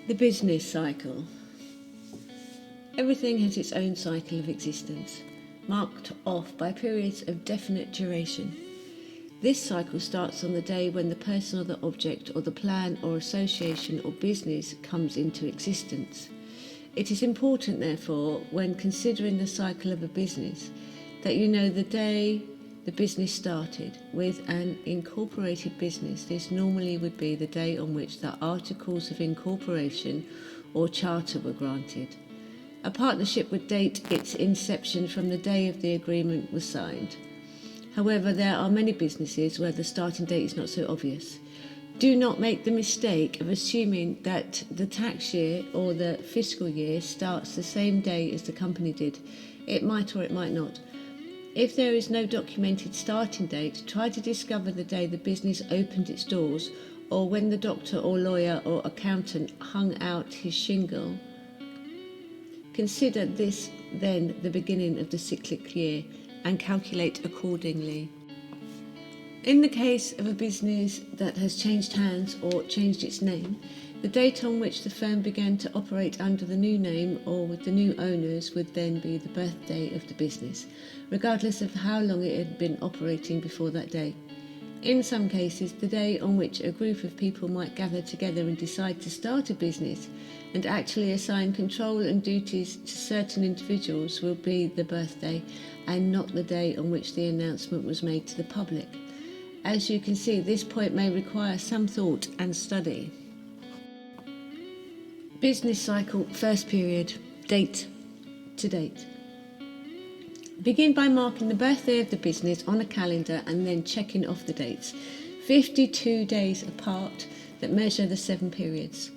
The business cycle. Everything has its own cycle of existence, marked off by periods of definite duration. This cycle starts on the day when the person or the object or the plan or association or business comes into existence. It is important, therefore, when considering the cycle of a business, that you know the day the business started. With an incorporated business, this normally would be the day on which the articles of incorporation or charter were granted. A partnership would date its inception from the day of the agreement was signed. However, there are many businesses where the starting date is not so obvious. Do not make the mistake of assuming that the tax year or the fiscal year starts the same day as the company did. It might or it might not. If there is no documented starting date, try to discover the day the business opened its doors or when the doctor or lawyer or accountant hung out his shingle. Consider this then the beginning of the cyclic year and calculate accordingly. In the case of a business that has changed hands or changed its name, the date on which the firm began to operate under the new name or with the new owners would then be the birthday of the business, regardless of how long it had been operating before that day. In some cases, the day on which a group of people might gather together and decide to start a business and actually assign control and duties to certain individuals will be the birthday and not the day on which the announcement was made to the public. As you can see, this point may require some thought and study. Business cycle, first period, date to date. Begin by marking the birthday of the business on a calendar and then checking off the dates, 52 days apart, that measure the 7 periods.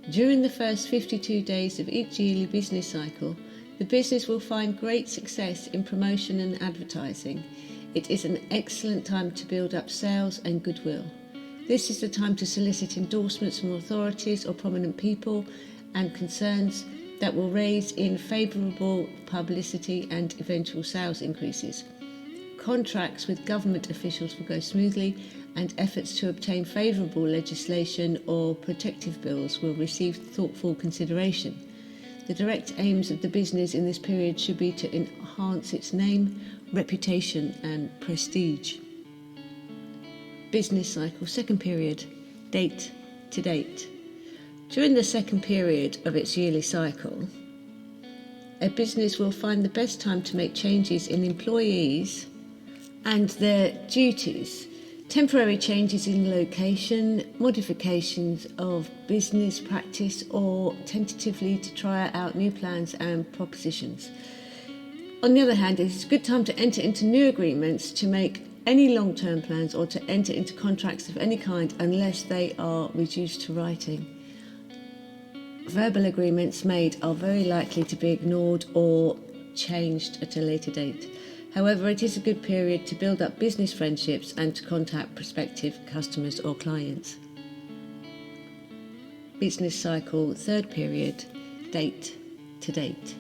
During the first 52 days of each yearly business cycle, the business will find great success in promotion and advertising. It is an excellent time to build up sales and goodwill. This is the time to solicit endorsements from authorities or prominent people and concerns that will raise in favourable publicity and eventual sales increases. Contracts with government officials will go smoothly, and efforts to obtain favourable legislation or protective bills will receive thoughtful consideration. The direct aims of the business in this period should be to enhance its name, reputation and prestige. Business cycle, second period, date to date. During the second period of its yearly cycle, a business will find the best time to make changes in employees and their duties, temporary changes in location, modifications of business practice, or tentatively to try out new plans and propositions. On the other hand, it is a good time to enter into new agreements, to make any long-term plans, or to enter into contracts of any kind unless they are reduced to writing. Verbal agreements made are very likely to be ignored or changed at a later date. However, it is a good period to build up business friendships and to contact prospective customers or clients. Business cycle, third period, date to date.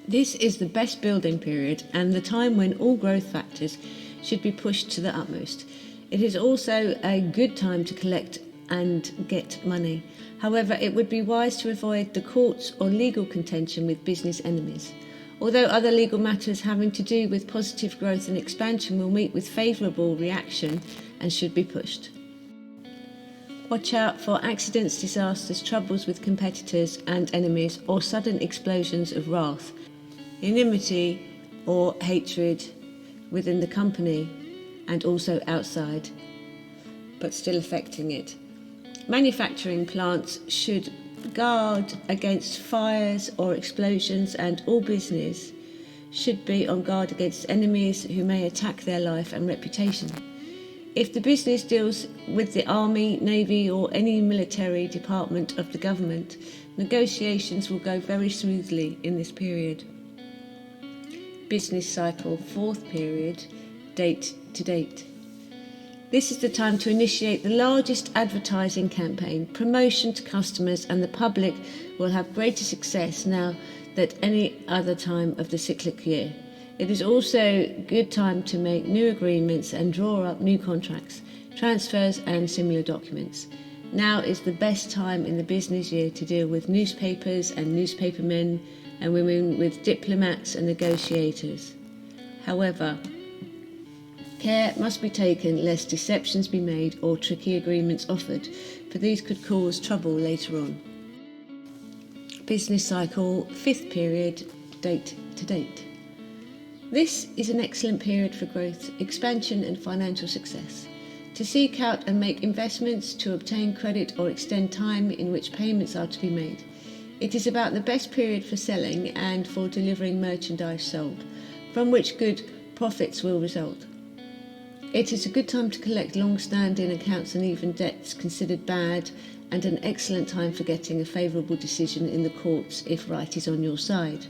This is the best building period and the time when all growth factors should be pushed to the utmost. It is also a good time to collect and get money. However, it would be wise to avoid the courts or legal contention with business enemies. Although other legal matters having to do with positive growth and expansion will meet with favourable reaction and should be pushed. Watch out for accidents, disasters, troubles with competitors and enemies, or sudden explosions of wrath, enmity or hatred within the company and also outside, but still affecting it. Manufacturing plants should guard against fires or explosions, and all business should be on guard against enemies who may attack their life and reputation. If the business deals with the army, navy, or any military department of the government, negotiations will go very smoothly in this period. Business cycle, fourth period, date to date. This is the time to initiate the largest advertising campaign. Promotion to customers and the public will have greater success now than any other time of the cyclic year. It is also a good time to make new agreements and draw up new contracts, transfers and similar documents. Now is the best time in the business year to deal with newspapers and newspapermen and women, with diplomats and negotiators. However, care must be taken lest deceptions be made or tricky agreements offered, for these could cause trouble later on. Business cycle, 5th period, date to date. This is an excellent period for growth, expansion and financial success. To seek out and make investments, to obtain credit or extend time in which payments are to be made. It is about the best period for selling and for delivering merchandise sold, from which good profits will result. It is a good time to collect long-standing accounts and even debts considered bad, and an excellent time for getting a favourable decision in the courts if right is on your side.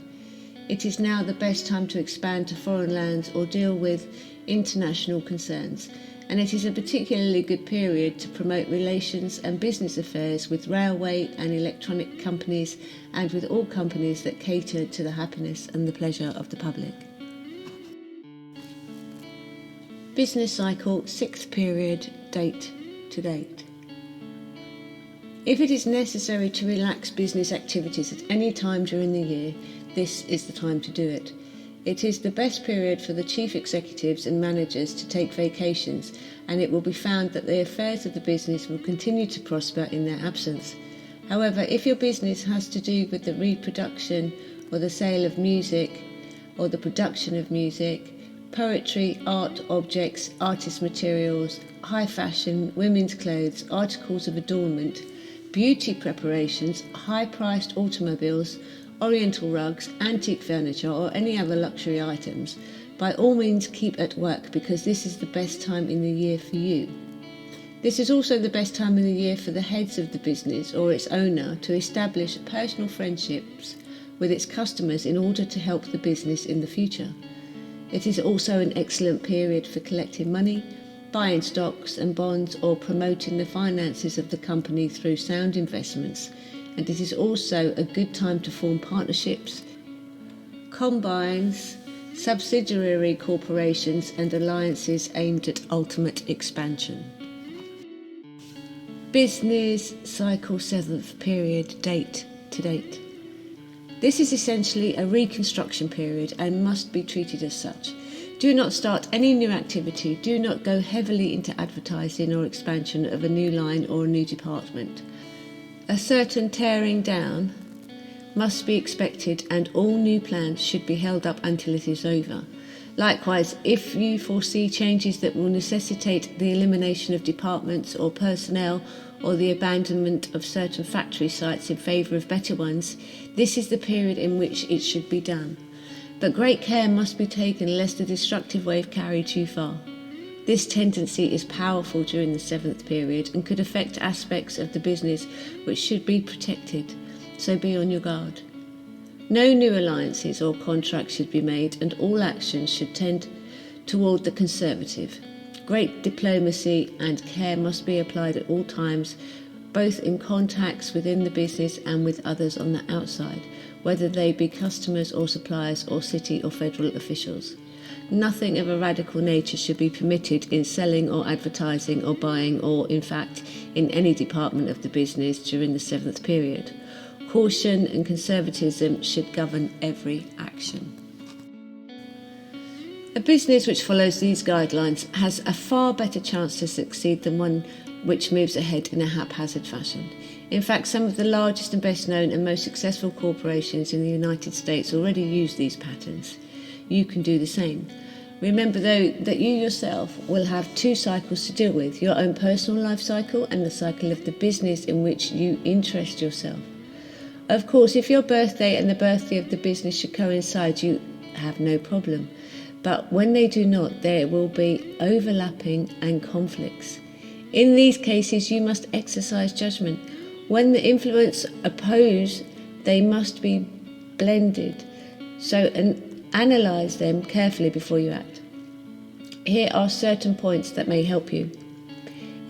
It is now the best time to expand to foreign lands or deal with international concerns, and it is a particularly good period to promote relations and business affairs with railway and electronic companies and with all companies that cater to the happiness and the pleasure of the public. Business cycle, 6th period, date to date. If it is necessary to relax business activities at any time during the year, this is the time to do it. It is the best period for the chief executives and managers to take vacations, and it will be found that the affairs of the business will continue to prosper in their absence. However, if your business has to do with the reproduction or the sale of music or the production of music, poetry, art objects, artist materials, high fashion, women's clothes, articles of adornment, beauty preparations, high-priced automobiles, oriental rugs, antique furniture or any other luxury items, by all means keep at work, because this is the best time in the year for you. This is also the best time in the year for the heads of the business or its owner to establish personal friendships with its customers in order to help the business in the future. It is also an excellent period for collecting money, buying stocks and bonds, or promoting the finances of the company through sound investments, and it is also a good time to form partnerships, combines, subsidiary corporations and alliances aimed at ultimate expansion. Business cycle, 7th period, date to date. This is essentially a reconstruction period and must be treated as such. Do not start any new activity, do not go heavily into advertising or expansion of a new line or a new department. A certain tearing down must be expected, and all new plans should be held up until it is over. Likewise, if you foresee changes that will necessitate the elimination of departments or personnel or the abandonment of certain factory sites in favour of better ones, this is the period in which it should be done. But great care must be taken lest the destructive wave carry too far. This tendency is powerful during the 7th period and could affect aspects of the business which should be protected, so be on your guard. No new alliances or contracts should be made, and all actions should tend toward the conservative. Great diplomacy and care must be applied at all times, both in contacts within the business and with others on the outside, whether they be customers or suppliers or city or federal officials. Nothing of a radical nature should be permitted in selling or advertising or buying, or in fact in any department of the business during the 7th period. Caution and conservatism should govern every action. A business which follows these guidelines has a far better chance to succeed than one which moves ahead in a haphazard fashion. In fact, some of the largest and best known and most successful corporations in the United States already use these patterns. You can do the same. Remember, though, that you yourself will have 2 cycles to deal with, your own personal life cycle and the cycle of the business in which you interest yourself. Of course, if your birthday and the birthday of the business should coincide, you have no problem. But when they do not, there will be overlapping and conflicts. In these cases, you must exercise judgment. When the influences oppose, they must be blended. So analyse them carefully before you act. Here are certain points that may help you.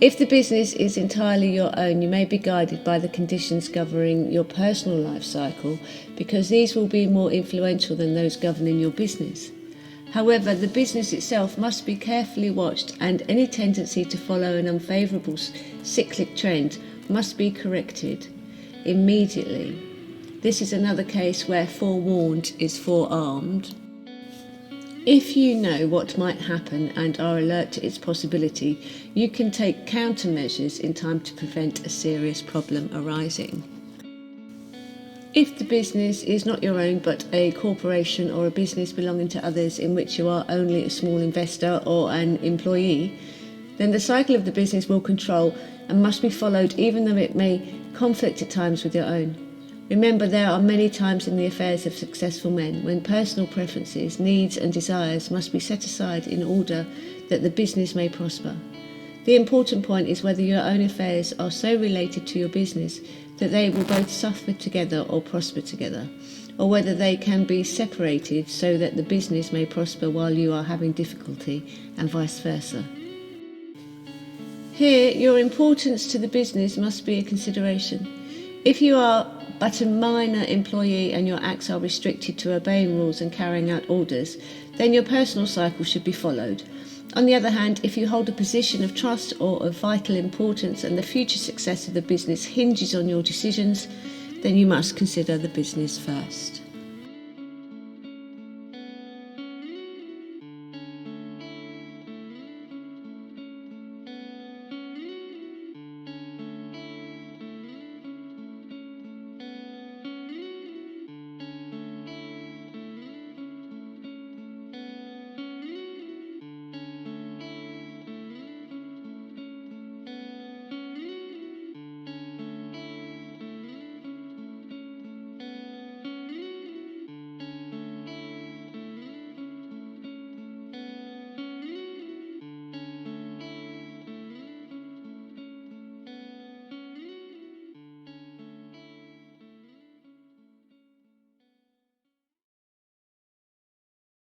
If the business is entirely your own, you may be guided by the conditions governing your personal life cycle, because these will be more influential than those governing your business. However, the business itself must be carefully watched, and any tendency to follow an unfavourable cyclic trend must be corrected immediately. This is another case where forewarned is forearmed. If you know what might happen and are alert to its possibility, you can take countermeasures in time to prevent a serious problem arising. If the business is not your own but a corporation or a business belonging to others in which you are only a small investor or an employee, then the cycle of the business will control and must be followed even though it may conflict at times with your own. Remember, there are many times in the affairs of successful men when personal preferences, needs and desires must be set aside in order that the business may prosper. The important point is whether your own affairs are so related to your business that they will both suffer together or prosper together, or whether they can be separated so that the business may prosper while you are having difficulty, and vice versa. Here, your importance to the business must be a consideration. If you are but a minor employee and your acts are restricted to obeying rules and carrying out orders, then your personal cycle should be followed. On the other hand, if you hold a position of trust or of vital importance and the future success of the business hinges on your decisions, then you must consider the business first.